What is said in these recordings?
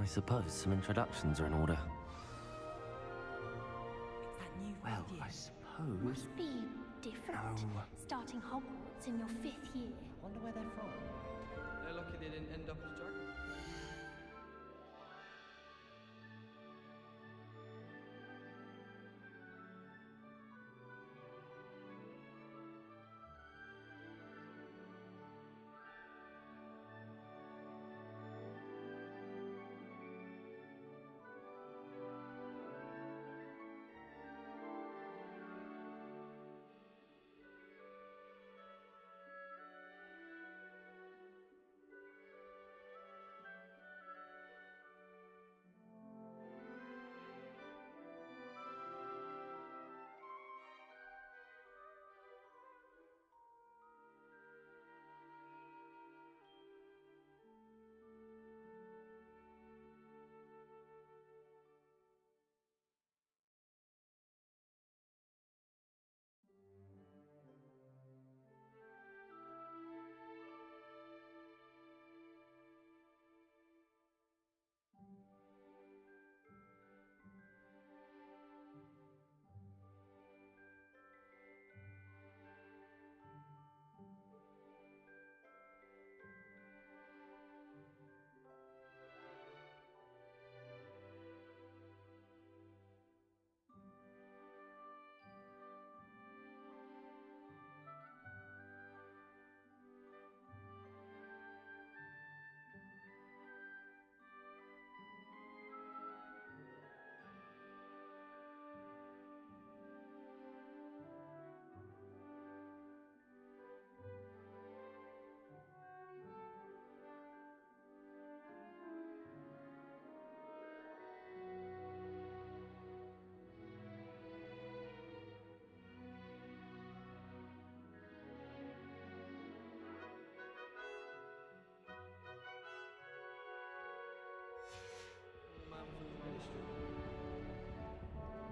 suppose some introductions are in order. Well, I suppose... Must be different. No. Starting Hogwarts in your 5th year. Wonder where they're from. They're lucky they didn't end up as dragons.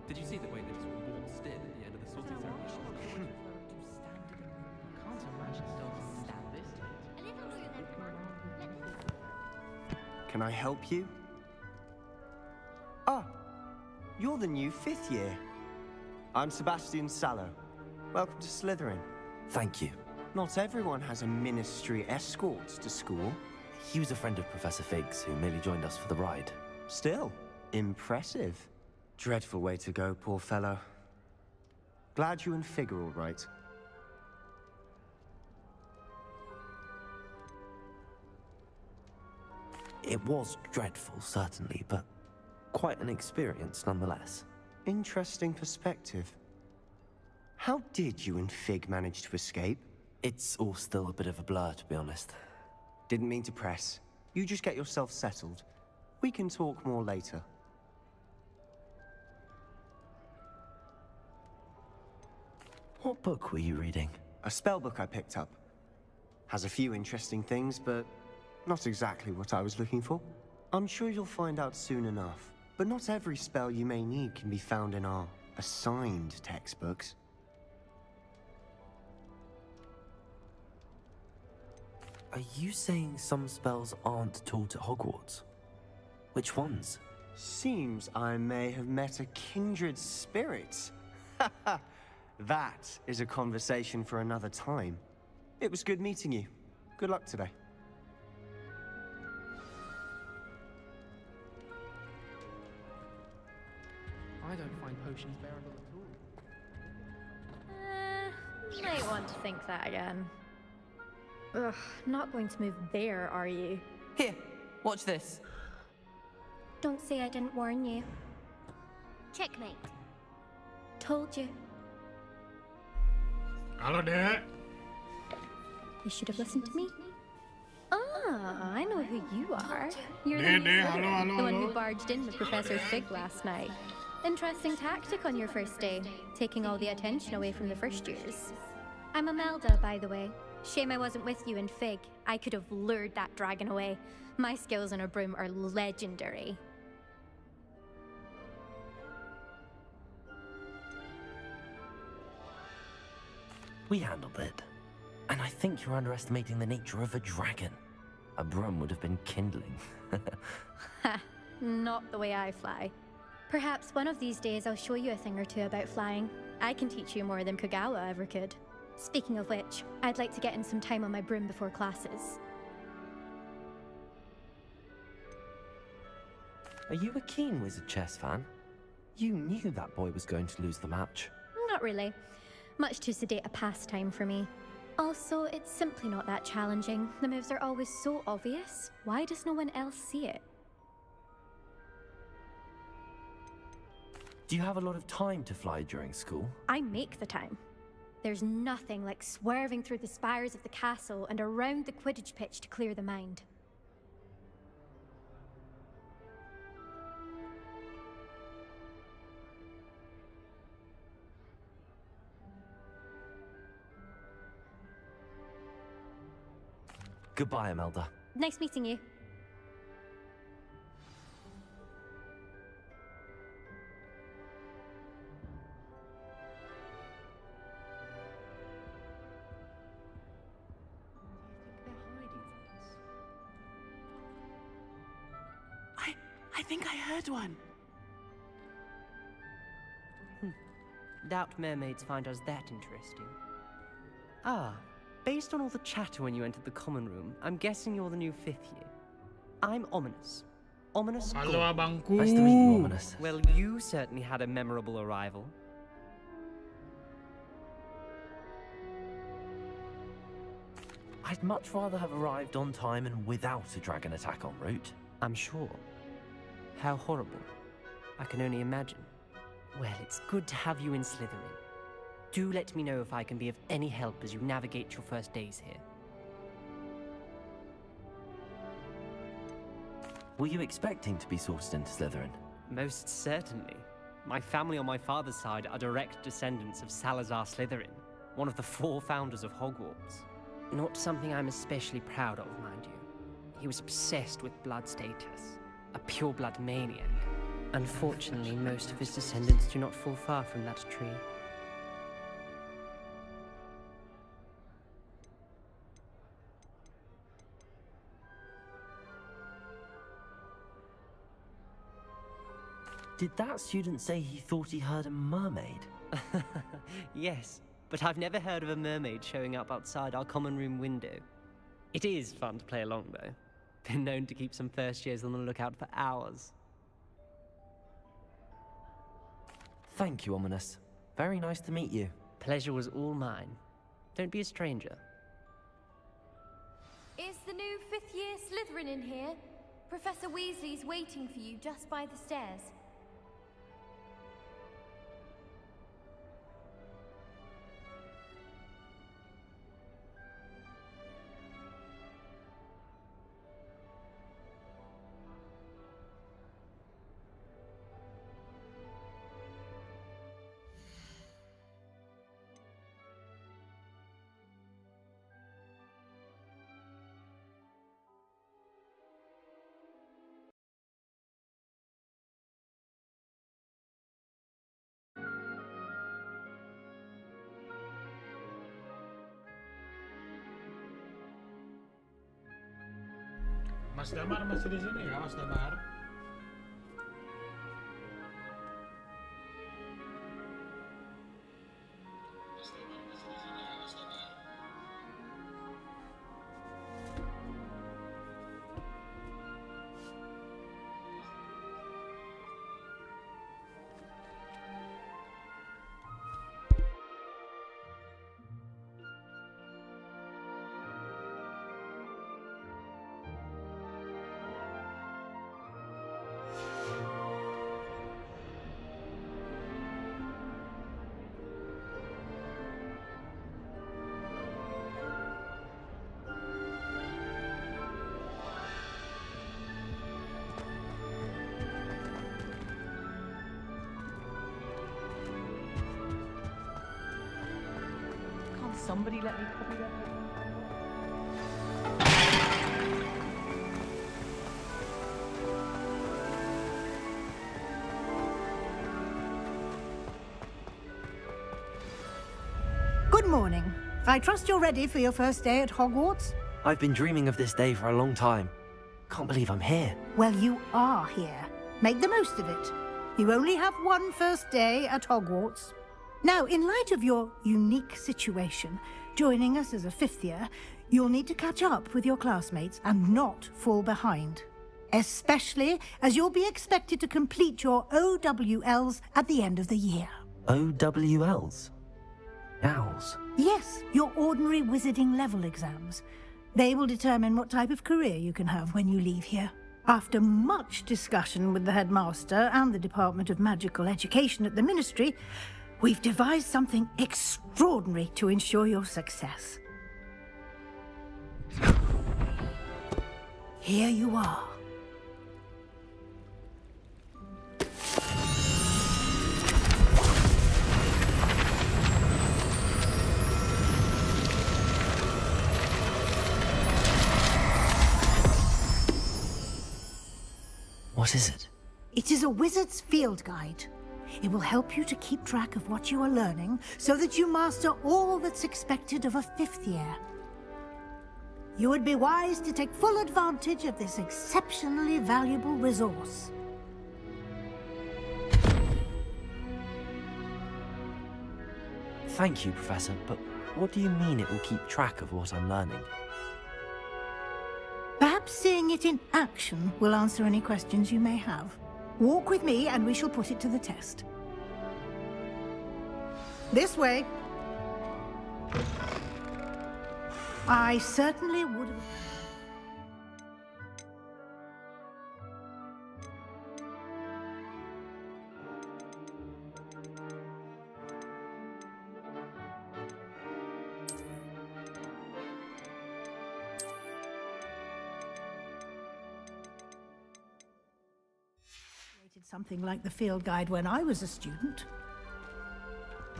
Did you see the way they just walked still at the end of the sorting ceremony? Can't imagine don't stand this Can I help you? Ah, you're the new 5th year. I'm Sebastian Sallow. Welcome to Slytherin. Thank you. Not everyone has a ministry escort to school. He was a friend of Professor Fig's who merely joined us for the ride. Still, impressive. Dreadful way to go, poor fellow. Glad you and Fig are all right. It was dreadful, certainly, but quite an experience nonetheless. Interesting perspective. How did you and Fig manage to escape? It's all still a bit of a blur, to be honest. Didn't mean to press. You just get yourself settled. We can talk more later. What book were you reading? A spellbook I picked up. Has a few interesting things, but not exactly what I was looking for. I'm sure you'll find out soon enough. But not every spell you may need can be found in our assigned textbooks. Are you saying some spells aren't taught at Hogwarts? Which ones? Seems I may have met a kindred spirit. That is a conversation for another time. It was good meeting you. Good luck today. I don't find potions bearable at all. Might want to think that again. Ugh, not going to move there, are you? Here, watch this. Don't say I didn't warn you. Checkmate. Told you. Halo, Dek. You should have listened to me. Ah, I know who you are. You're the Dek, new Dek, Slytherin, halo, the one who halo. barged in with Professor Fig last night. Interesting tactic on your first day, taking all the attention away from the first years. I'm Imelda, by the way. Shame I wasn't with you in Fig. I could have lured that dragon away. My skills on a broom are legendary. We handled it. And I think you're underestimating the nature of a dragon. A broom would have been kindling. Not the way I fly. Perhaps one of these days I'll show you a thing or two about flying. I can teach you more than Kagawa ever could. Speaking of which, I'd like to get in some time on my broom before classes. Are you a keen Wizard Chess fan? You knew that boy was going to lose the match. Not really. Much too sedate a pastime for me. Also, it's simply not that challenging. The moves are always so obvious. Why does no one else see it? Do you have a lot of time to fly during school? I make the time. There's nothing like swerving through the spires of the castle and around the Quidditch pitch to clear the mind. Goodbye, Imelda. Nice meeting you. I think I heard one. Doubt mermaids find us that interesting. Ah, based on all the chatter when you entered the common room, I'm guessing you're the new 5th year. I'm Ominous. Ominous Halo Gordon. abangku. Nice to meet you, Ominous. Well, you certainly had a memorable arrival. I'd much rather have arrived on time and without a dragon attack en route. I'm sure. How horrible. I can only imagine. Well, it's good to have you in Slytherin. Do let me know if I can be of any help as you navigate your first days here. Were you expecting to be sorted into Slytherin? Most certainly. My family on my father's side are direct descendants of Salazar Slytherin, one of the 4 founders of Hogwarts. Not something I'm especially proud of, mind you. He was obsessed with blood status, a pure-blood maniac. Unfortunately, most of his descendants do not fall far from that tree. Did that student say he thought he heard a mermaid? Yes, but I've never heard of a mermaid showing up outside our common room window. It is fun to play along, though. Been known to keep some first years on the lookout for hours. Thank you, Ominous. Very nice to meet you. Pleasure was all mine. Don't be a stranger. Is the new 5th year Slytherin in here? Professor Weasley's waiting for you just by the stairs. Mas Damar masih di sini ya, Mas Damar? Somebody let me copy that. Good morning. I trust you're ready for your first day at Hogwarts? I've been dreaming of this day for a long time. Can't believe I'm here. Well, you are here. Make the most of it. You only have one first day at Hogwarts. Now, in light of your unique situation, joining us as a fifth year, you'll need to catch up with your classmates and not fall behind. Especially as you'll be expected to complete your OWLs at the end of the year. OWLs? Owls? Yes, your ordinary wizarding level exams. They will determine what type of career you can have when you leave here. After much discussion with the headmaster and the Department of Magical Education at the Ministry, we've devised something extraordinary to ensure your success. Here you are. What is it? It is a wizard's field guide. It will help you to keep track of what you are learning so that you master all that's expected of a fifth year. You would be wise to take full advantage of this exceptionally valuable resource. Thank you, Professor, but what do you mean it will keep track of what I'm learning? Perhaps seeing it in action will answer any questions you may have. Walk with me and we shall put it to the test. This way. I certainly would have... something like the field guide when I was a student.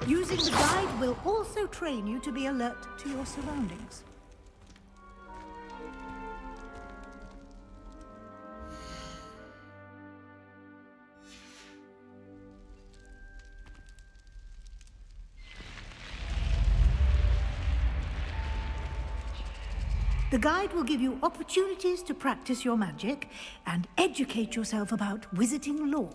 Using the guide will also train you to be alert to your surroundings. The guide will give you opportunities to practice your magic and educate yourself about wizarding lore.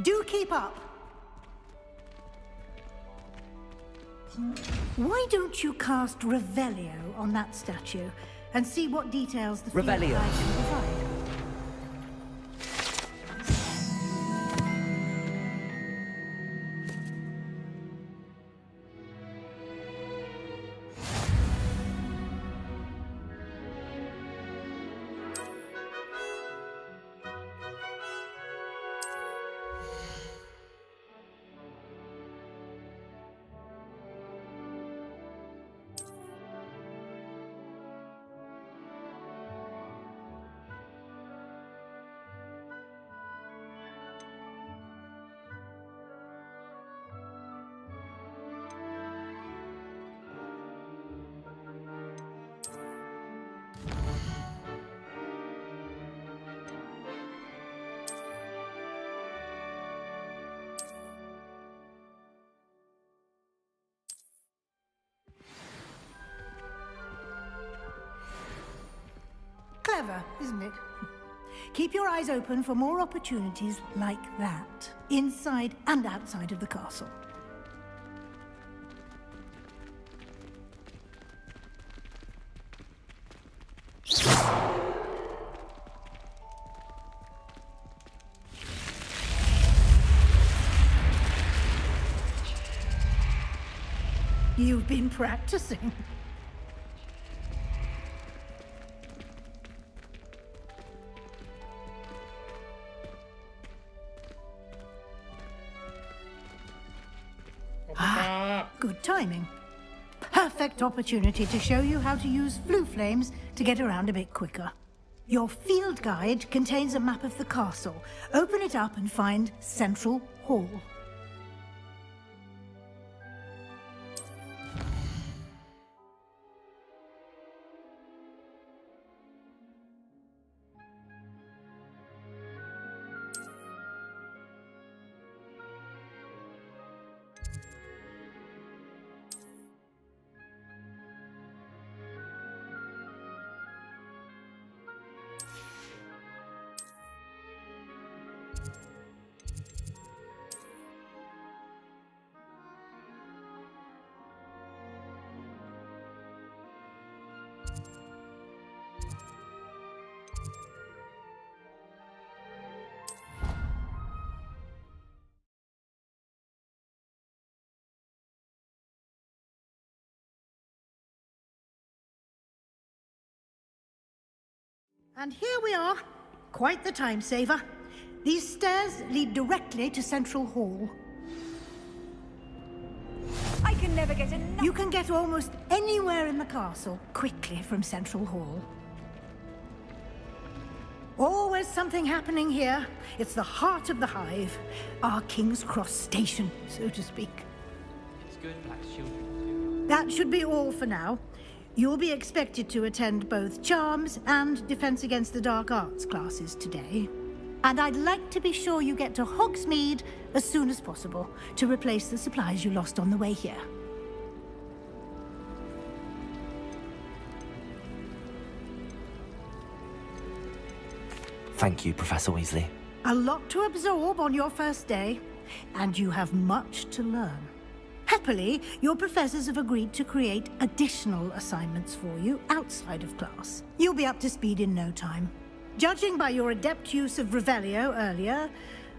Do keep up! Why don't you cast Revelio on that statue and see what details the field guide can provide? Clever, isn't it? Keep your eyes open for more opportunities like that, inside and outside of the castle. You've been practicing. Good timing. Perfect opportunity to show you how to use flue flames to get around a bit quicker. Your field guide contains a map of the castle. Open it up and find Central Hall. And here we are. Quite the time saver. These stairs lead directly to Central Hall. I can never get enough. You can get almost anywhere in the castle quickly from Central Hall. Always something happening here. It's the heart of the hive. Our King's Cross station, so to speak. It's good that children. That should be all for now. You'll be expected to attend both Charms and Defense Against the Dark Arts classes today. And I'd like to be sure you get to Hogsmeade as soon as possible to replace the supplies you lost on the way here. Thank you, Professor Weasley. A lot to absorb on your first day, and you have much to learn. Happily, your professors have agreed to create additional assignments for you outside of class. You'll be up to speed in no time. Judging by your adept use of Revelio earlier,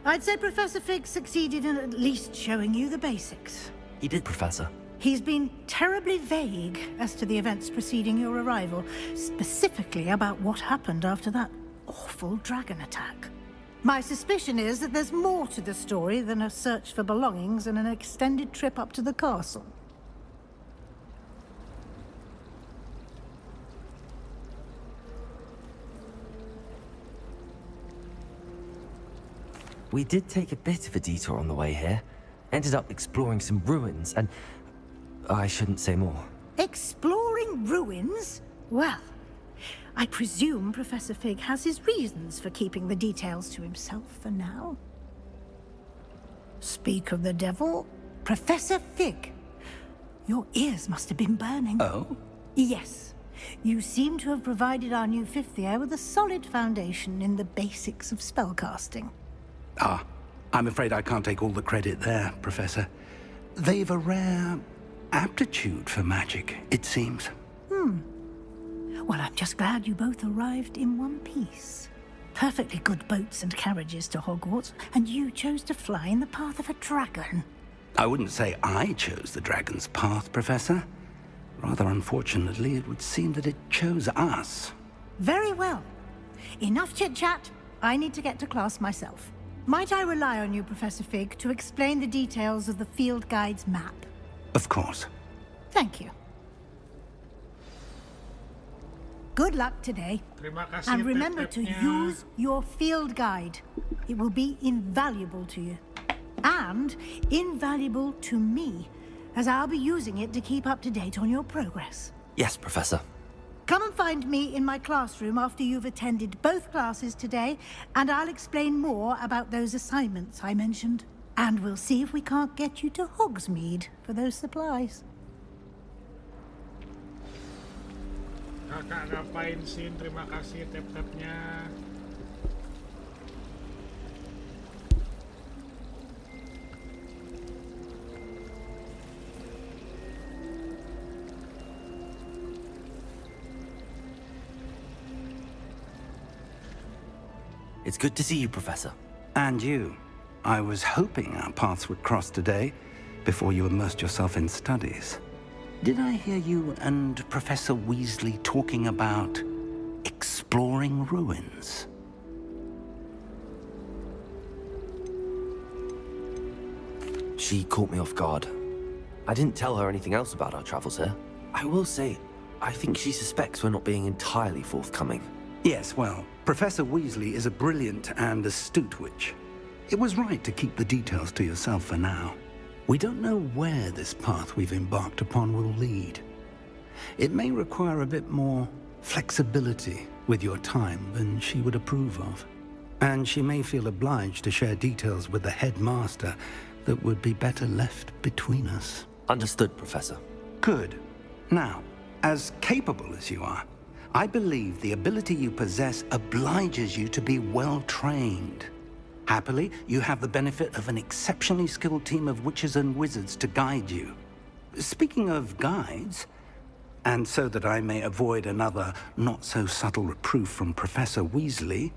I'd say Professor Fig succeeded in at least showing you the basics. He did, Professor. He's been terribly vague as to the events preceding your arrival, specifically about what happened after that awful dragon attack. My suspicion is that there's more to the story than a search for belongings and an extended trip up to the castle. We did take a bit of a detour on the way here. Ended up exploring some ruins and... I shouldn't say more. Exploring ruins? Well, I presume Professor Fig has his reasons for keeping the details to himself for now. Speak of the devil, Professor Fig. Your ears must have been burning. Oh? Yes. You seem to have provided our new fifth year with a solid foundation in the basics of spellcasting. Ah, I'm afraid I can't take all the credit there, Professor. They've a rare aptitude for magic, it seems. Well, I'm just glad you both arrived in one piece. Perfectly good boats and carriages to Hogwarts, and you chose to fly in the path of a dragon. I wouldn't say I chose the dragon's path, Professor. Rather unfortunately, it would seem that it chose us. Very well. Enough chit-chat. I need to get to class myself. Might I rely on you, Professor Fig, to explain the details of the field guide's map? Of course. Thank you. Good luck today. Terima kasih. And remember to use your field guide. It will be invaluable to you. And invaluable to me, as I'll be using it to keep up to date on your progress. Yes, Professor. Come and find me in my classroom after you've attended both classes today, and I'll explain more about those assignments I mentioned. And we'll see if we can't get you to Hogsmeade for those supplies. Kakak ngapain sih? Terima kasih tap-tapnya. It's good to see you, Professor. And you. I was hoping our paths would cross today, before you immersed yourself in studies. Did I hear you and Professor Weasley talking about exploring ruins? She caught me off guard. I didn't tell her anything else about our travels here. I will say, I think she suspects we're not being entirely forthcoming. Yes, well, Professor Weasley is a brilliant and astute witch. It was right to keep the details to yourself for now. We don't know where this path we've embarked upon will lead. It may require a bit more flexibility with your time than she would approve of. And she may feel obliged to share details with the headmaster that would be better left between us. Understood, Professor. Good. Now, as capable as you are, I believe the ability you possess obliges you to be well-trained. Happily, you have the benefit of an exceptionally skilled team of witches and wizards to guide you. Speaking of guides, and so that I may avoid another not-so-subtle reproof from Professor Weasley,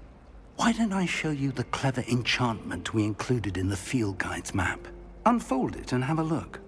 why don't I show you the clever enchantment we included in the field guide's map? Unfold it and have a look.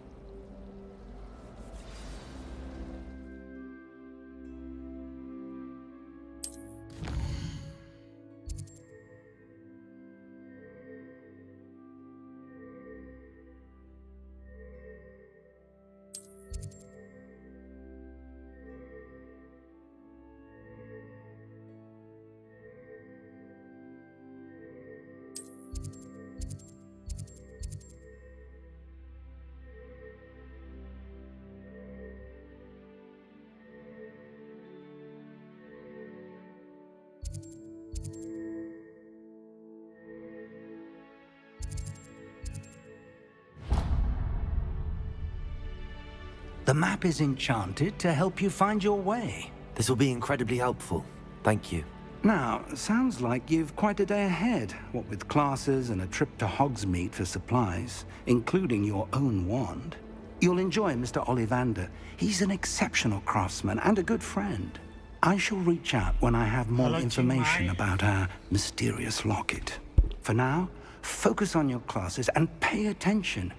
The map is enchanted to help you find your way. This will be incredibly helpful. Thank you. Now, sounds like you've quite a day ahead, what with classes and a trip to Hogsmeade for supplies, including your own wand. You'll enjoy Mr. Ollivander. He's an exceptional craftsman and a good friend. I shall reach out when I have more information about our mysterious locket. For now, focus on your classes and pay attention.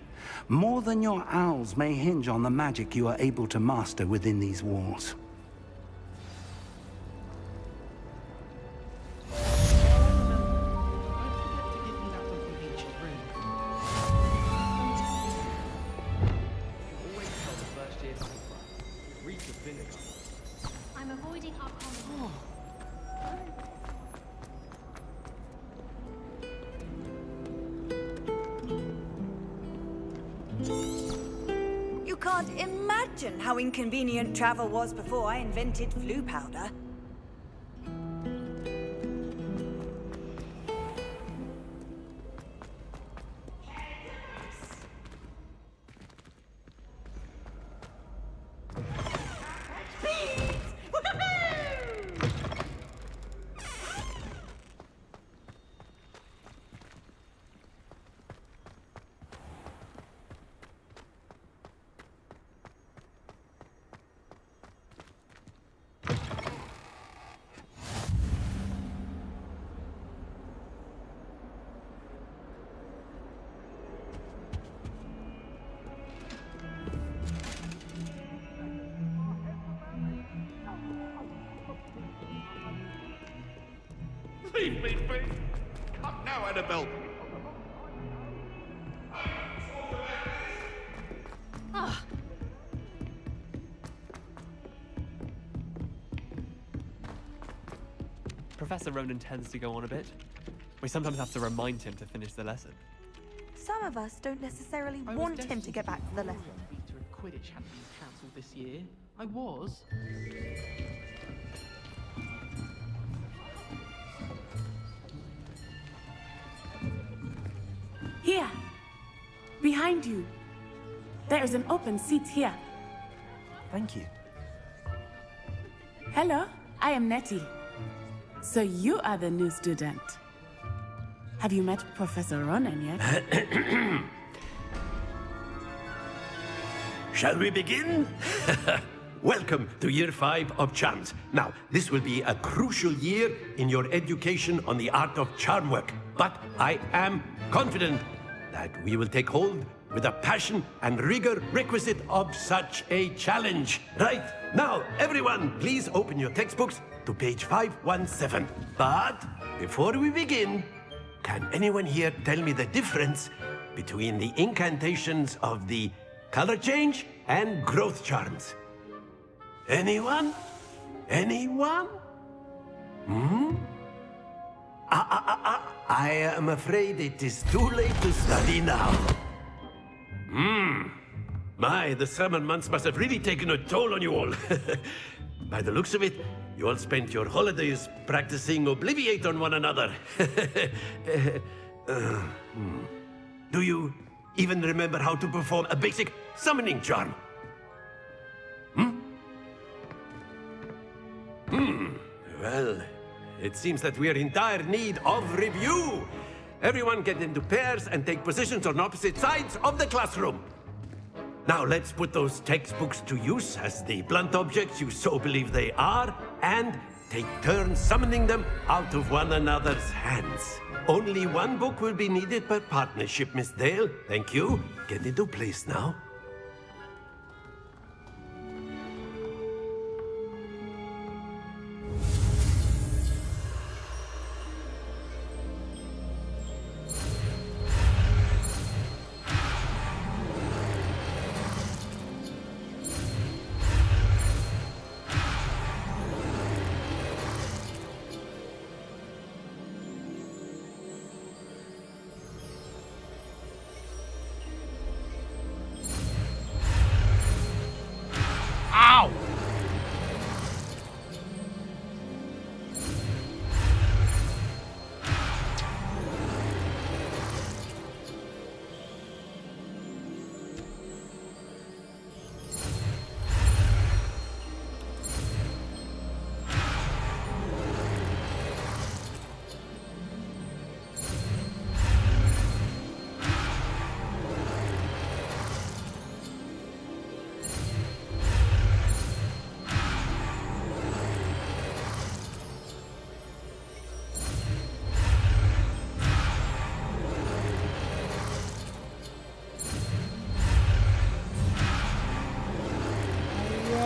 More than your owls may hinge on the magic you are able to master within these walls. I'm avoiding our You can't imagine how inconvenient travel was before I invented flu powder. Leave me be! Come now, Annabelle! Professor Ronan tends to go on a bit. We sometimes have to remind him to finish the lesson. Some of us don't necessarily want him to get back to the lesson. Peter and Quidditch hadn't been cancelled this year. I was. Here, behind you. There is an open seat here. Thank you. Hello, I am Nettie. So you are the new student. Have you met Professor Ronan yet? Shall we begin? Welcome to Year 5 of Charms. Now, this will be a crucial year in your education on the art of charm work. But I am confident that we will take hold with the passion and rigor requisite of such a challenge. Right, now, everyone, please open your textbooks to page 517. But before we begin, can anyone here tell me the difference between the incantations of the color change and growth charms? Anyone? Anyone? I am afraid it is too late to study now. My, the summer months must have really taken a toll on you all. By the looks of it, you all spent your holidays practicing Obliviate on one another. Do you even remember how to perform a basic summoning charm? Well, it seems that we are in dire need of review. Everyone get into pairs and take positions on opposite sides of the classroom. Now let's put those textbooks to use as the blunt objects you so believe they are, and take turns summoning them out of one another's hands. Only one book will be needed per partnership, Miss Dale. Thank you. Get into place now.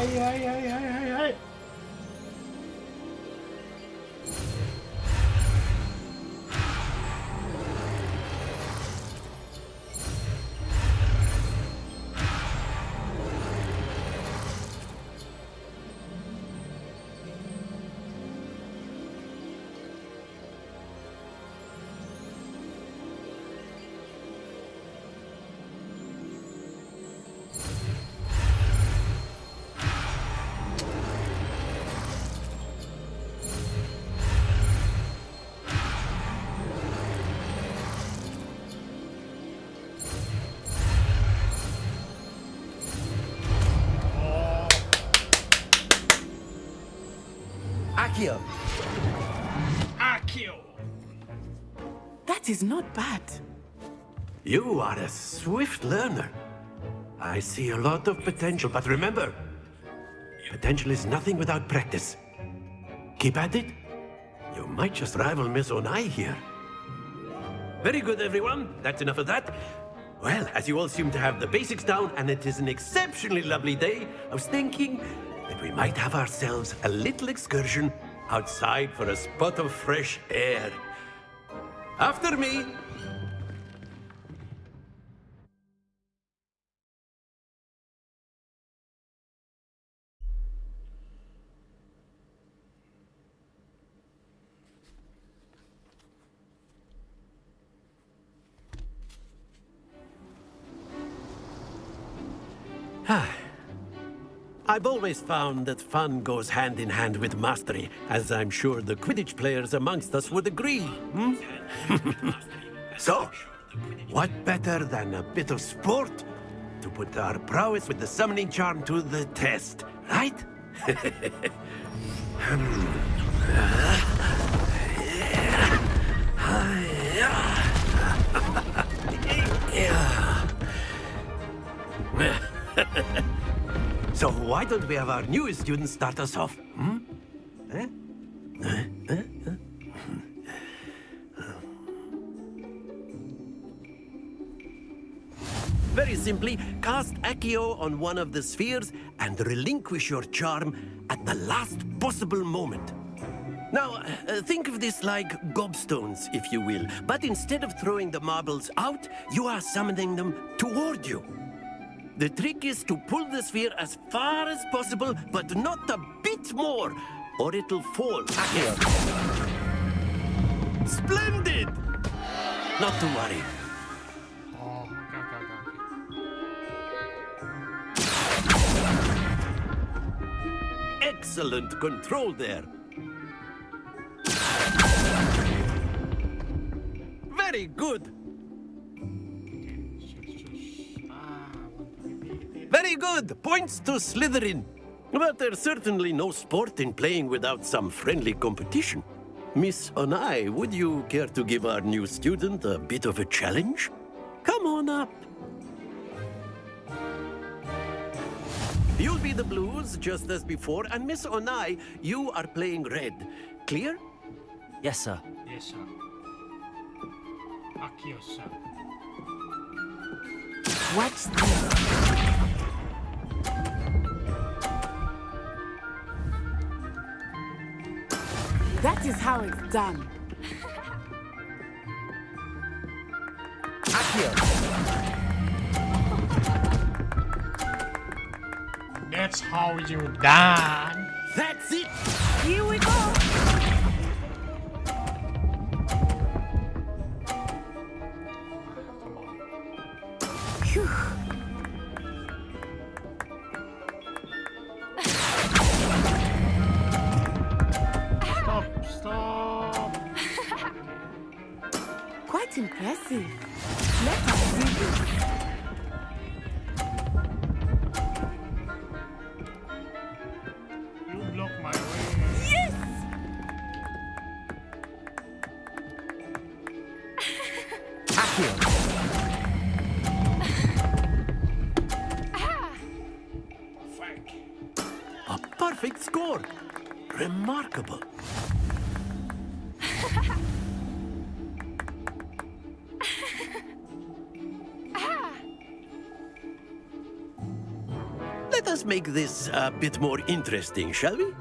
hey. Akio! Akio! That is not bad. You are a swift learner. I see a lot of potential, but remember, potential is nothing without practice. Keep at it. You might just rival Miss Onai here. Very good, everyone. That's enough of that. Well, as you all seem to have the basics down, and it is an exceptionally lovely day, I was thinking that we might have ourselves a little excursion outside for a spot of fresh air. After me. I've always found that fun goes hand in hand with mastery, as I'm sure the Quidditch players amongst us would agree. So, what better than a bit of sport to put our prowess with the summoning charm to the test, right? So why don't we have our newest student start us off? Very simply, cast Accio on one of the spheres and relinquish your charm at the last possible moment. Now, think of this like gobstones, if you will, but instead of throwing the marbles out, you are summoning them toward you. The trick is to pull the sphere as far as possible, but not a bit more, or it'll fall. Splendid! Not to worry. Oh, okay. Excellent control there. Very good. Very good! Points to Slytherin. But there's certainly no sport in playing without some friendly competition. Miss Onai, would you care to give our new student a bit of a challenge? Come on up. You'll be the blues, just as before, and Miss Onai, you are playing red. Clear? Yes, sir. Yes, sir. Akio, sir. Watch this. That is how it's done. That's how you done. That's it. Here we go. Phew. Stop. Quite impressive. Let us see this. You block my way. Yes! A perfect score. Remarkable. let us make this a bit more interesting, shall we?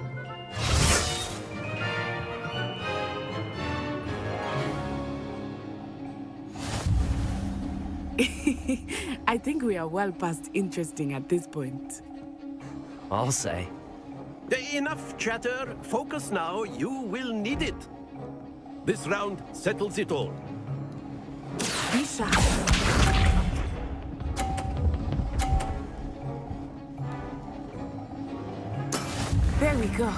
I think we are well past interesting at this point. I'll say. Enough chatter. Focus now. You will need it. This round settles it all. Be sharp. There we go.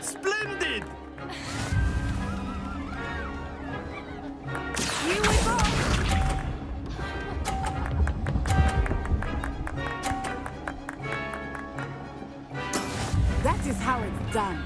Splendid! Here we go! That is how it's done.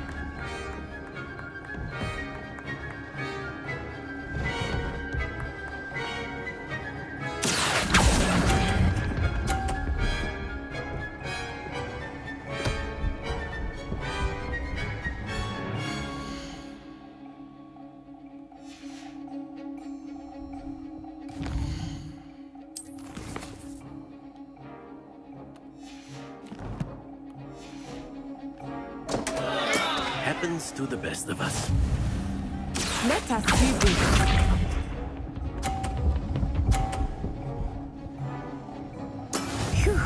Happens to the best of us. Let us see this. Phew.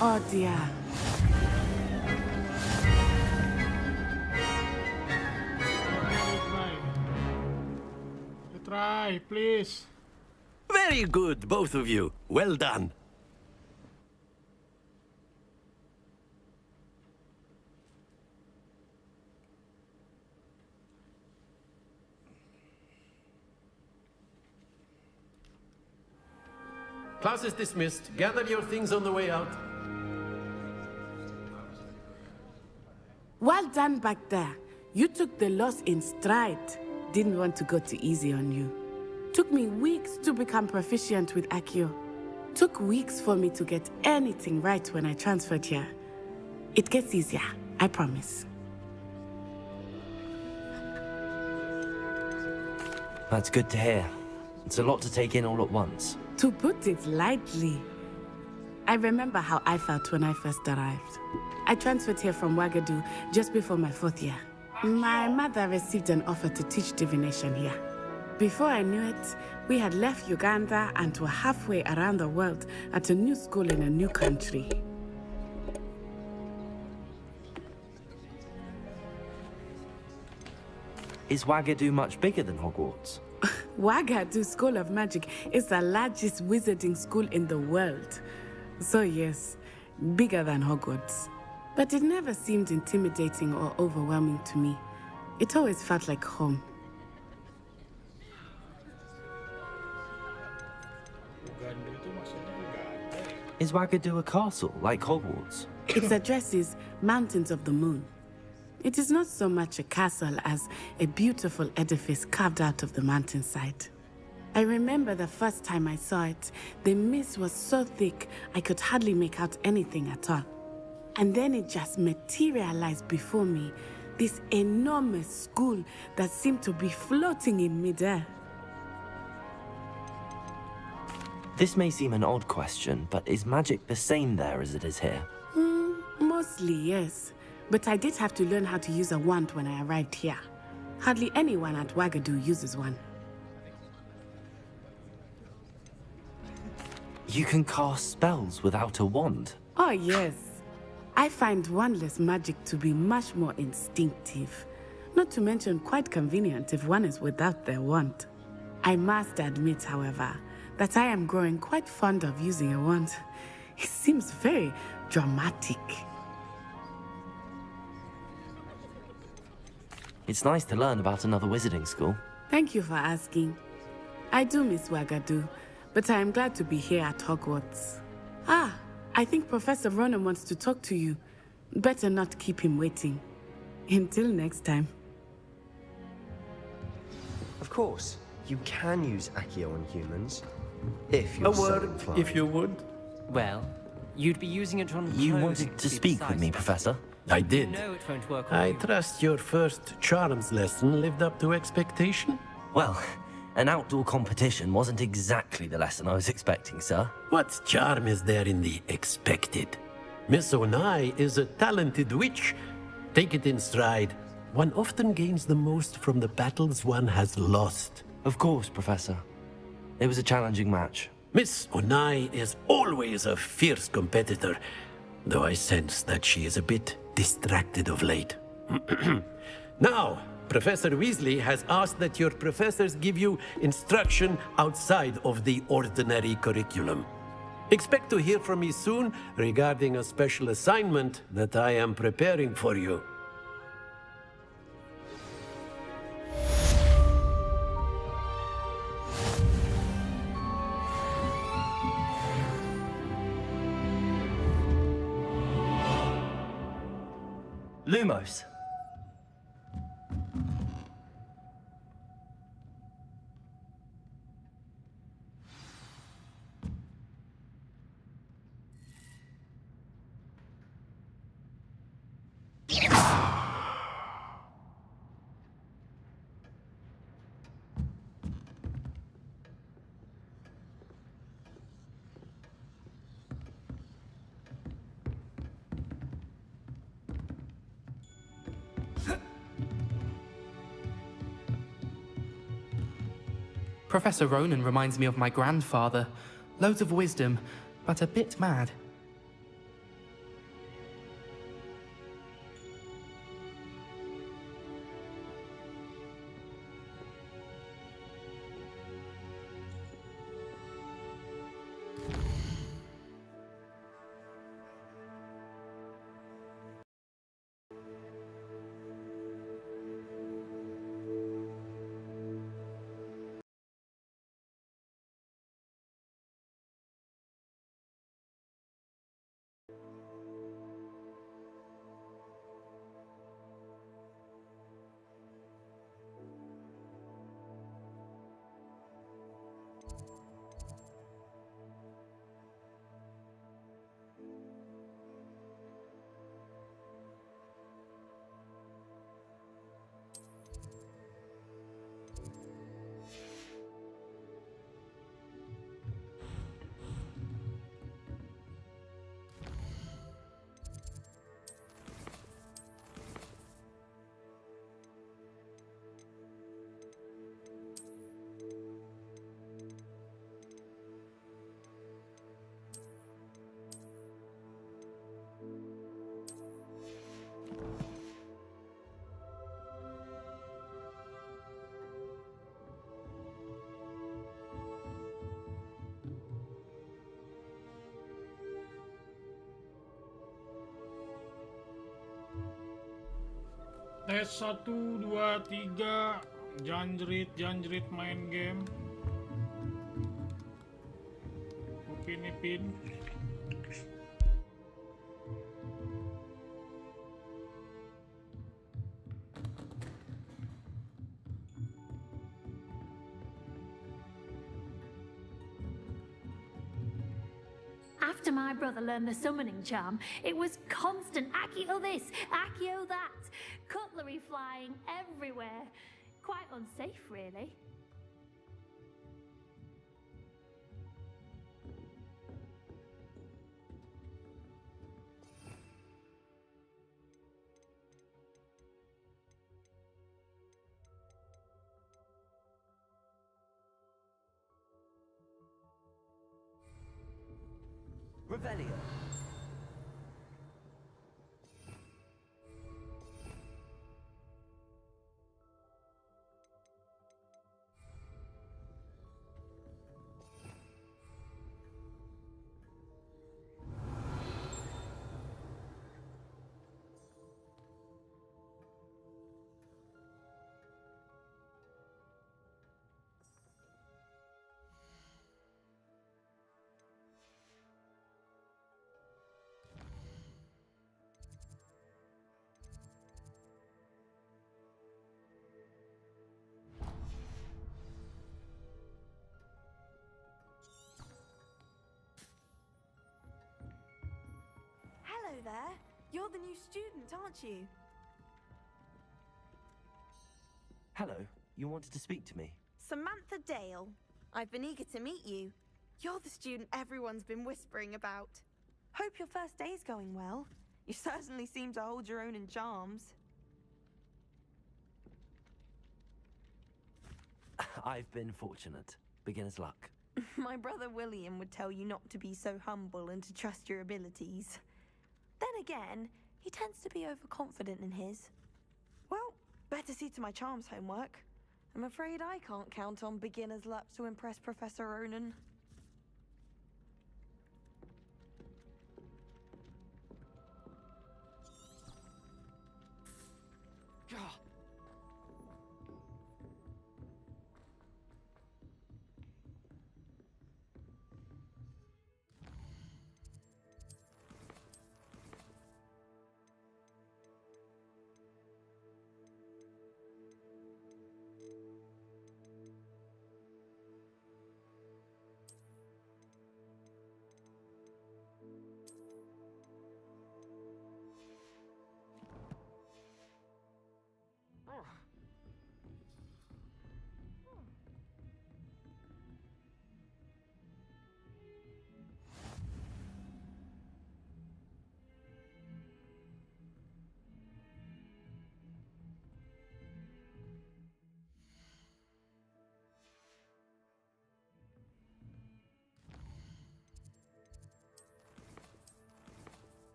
Oh dear. Try, please. Very good, both of you. Well done. Class is dismissed. Gather your things on the way out. Well done back there. You took the loss in stride. Didn't want to go too easy on you. Took me weeks to become proficient with Accio. Took weeks for me to get anything right when I transferred here. It gets easier, I promise. That's good to hear. It's a lot to take in all at once. To put it lightly, I remember how I felt when I first arrived. I transferred here from Ouagadougou just before my 4th year. My mother received an offer to teach divination here. Before I knew it, we had left Uganda and were halfway around the world at a new school in a new country. Is Ouagadougou much bigger than Hogwarts? Ouagadougou School of Magic is the largest wizarding school in the world. So yes, bigger than Hogwarts. But it never seemed intimidating or overwhelming to me. It always felt like home. Is Ouagadougou a castle, like Hogwarts? Its address is Mountains of the Moon. It is not so much a castle as a beautiful edifice carved out of the mountainside. I remember the first time I saw it, the mist was so thick I could hardly make out anything at all. And then it just materialized before me, this enormous school that seemed to be floating in midair. This may seem an odd question, but is magic the same there as it is here? Mostly, yes. But I did have to learn how to use a wand when I arrived here. Hardly anyone at Ouagadougou uses one. You can cast spells without a wand? Oh, yes. I find wandless magic to be much more instinctive. Not to mention quite convenient if one is without their wand. I must admit, however, that I am growing quite fond of using a wand. It seems very dramatic. It's nice to learn about another wizarding school. Thank you for asking. I do miss Ouagadougou, but I am glad to be here at Hogwarts. I I think Professor Ronan wants to talk to you. Better not keep him waiting. Until next time. Of course, you can use Accio on humans. If you're A so word, inclined. if you would. Well, you'd be using it on You clothes, wanted to be speak with me, precise. Professor? I did. You know it won't work on I you. trust your first charms lesson lived up to expectation. Well, an outdoor competition wasn't exactly the lesson I was expecting, sir. What charm is there in the expected? Miss Onai is a talented witch. Take it in stride. One often gains the most from the battles one has lost. Of course, Professor. It was a challenging match. Miss Onai is always a fierce competitor, though I sense that she is a bit distracted of late. Now, Professor Weasley has asked that your professors give you instruction outside of the ordinary curriculum. Expect to hear from me soon regarding a special assignment that I am preparing for you. Lumos. Professor Ronan reminds me of my grandfather. Loads of wisdom, but a bit mad. Tes 1, 2, 3, janjrit main game. Upin Ipin. After my brother learned the summoning charm, it was constant Accio this, Accio that. Cutlery flying everywhere. Quite unsafe, really. Revelio. Hello there. You're the new student, aren't you? Hello, you wanted to speak to me? Samantha Dale. I've been eager to meet you. You're the student everyone's been whispering about. Hope your first day's going well. You certainly seem to hold your own in charms. I've been fortunate. Beginner's luck. My brother William would tell you not to be so humble and to trust your abilities. Then again, he tends to be overconfident in his. Well, better see to my charms homework. I'm afraid I can't count on beginner's luck to impress Professor Ronan. God.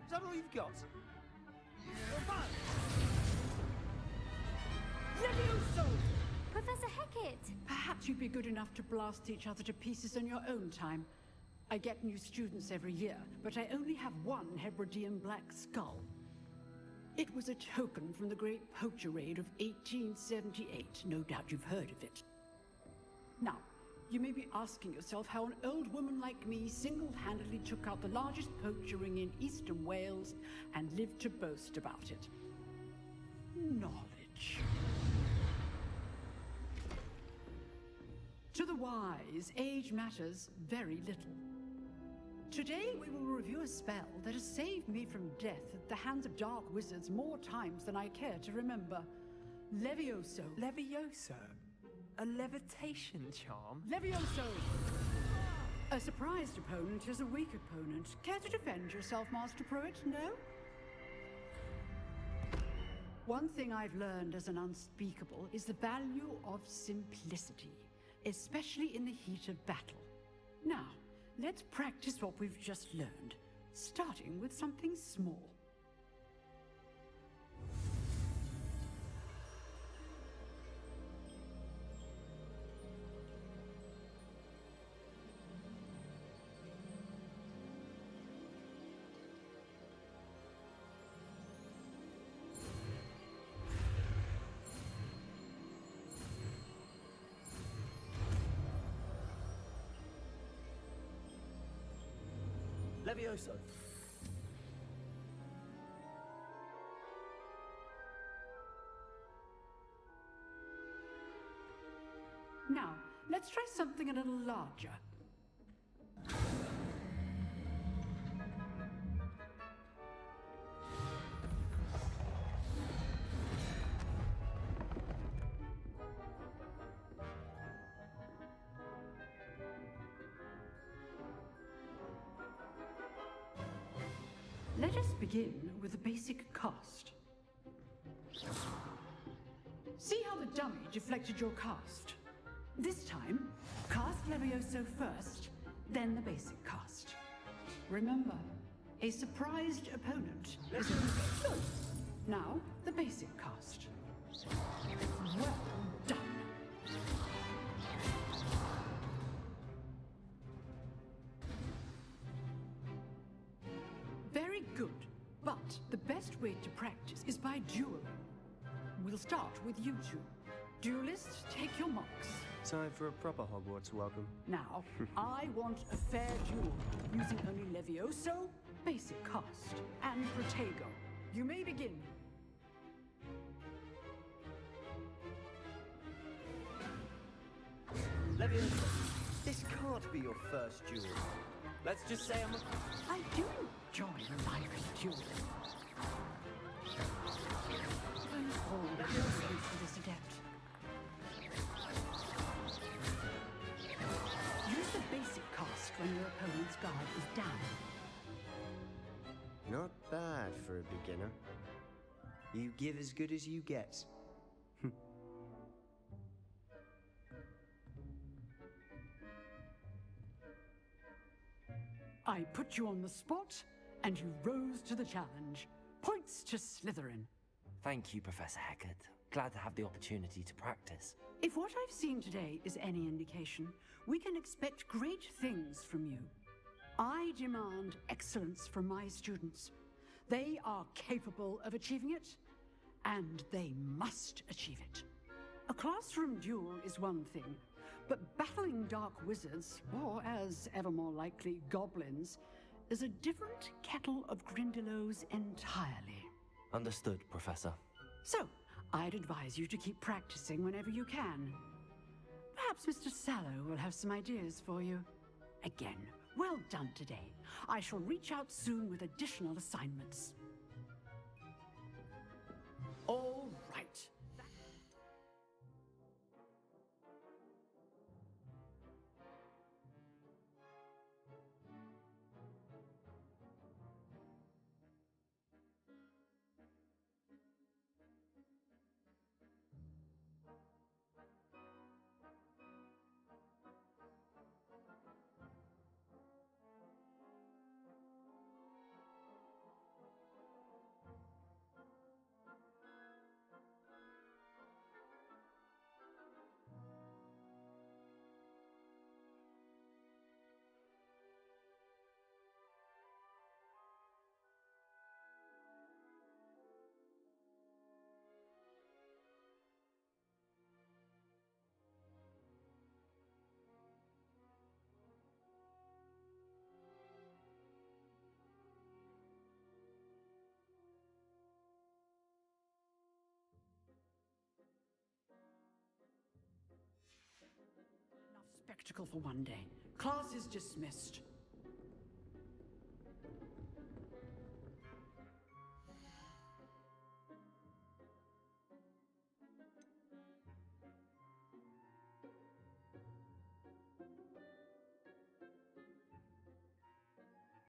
Is that all you've got? Levioso! Professor Hecat! Perhaps you'd be good enough to blast each other to pieces in your own time. I get new students every year, but I only have one Hebridean black skull. It was a token from the Great Poacher Raid of 1878. No doubt you've heard of it. Now, you may be asking yourself how an old woman like me single-handedly took out the largest poacher ring in eastern Wales and lived to boast about it. Knowledge. To the wise, age matters very little. Today we will review a spell that has saved me from death at the hands of dark wizards more times than I care to remember. Levioso. Levioso? A levitation charm? Levioso! A surprised opponent is a weak opponent. Care to defend yourself, Master Pruitt? No? One thing I've learned as an unspeakable is the value of simplicity, especially in the heat of battle. Now, let's practice what we've just learned, starting with something small. Levioso. Now, let's try something a little larger. Let us begin with the basic cast. See how the dummy deflected your cast? This time, cast Levioso first, then the basic cast. Remember, a surprised opponent is a... Now, the basic cast. Well done. Very good, but the best way to practice is by dueling. We'll start with you two. Duelists, take your marks. Time for a proper Hogwarts welcome. Now, I want a fair duel, using only Levioso, basic cast, and Protego. You may begin. Levioso, this can't be your first duel. Let's just say I do enjoy lively dueling. Oh, let me space for this adept. Use the basic cast when your opponent's guard is down. Not bad for a beginner. You give as good as you get. I put you on the spot, and you rose to the challenge. Points to Slytherin. Thank you, Professor Hecat. Glad to have the opportunity to practice. If what I've seen today is any indication, we can expect great things from you. I demand excellence from my students. They are capable of achieving it, and they must achieve it. A classroom duel is one thing, but battling dark wizards, or as ever more likely, goblins, is a different kettle of Grindylows entirely. Understood, Professor. So, I'd advise you to keep practicing whenever you can. Perhaps Mr. Sallow will have some ideas for you. Again, well done today. I shall reach out soon with additional assignments. All right. Enough spectacle for one day. Class is dismissed.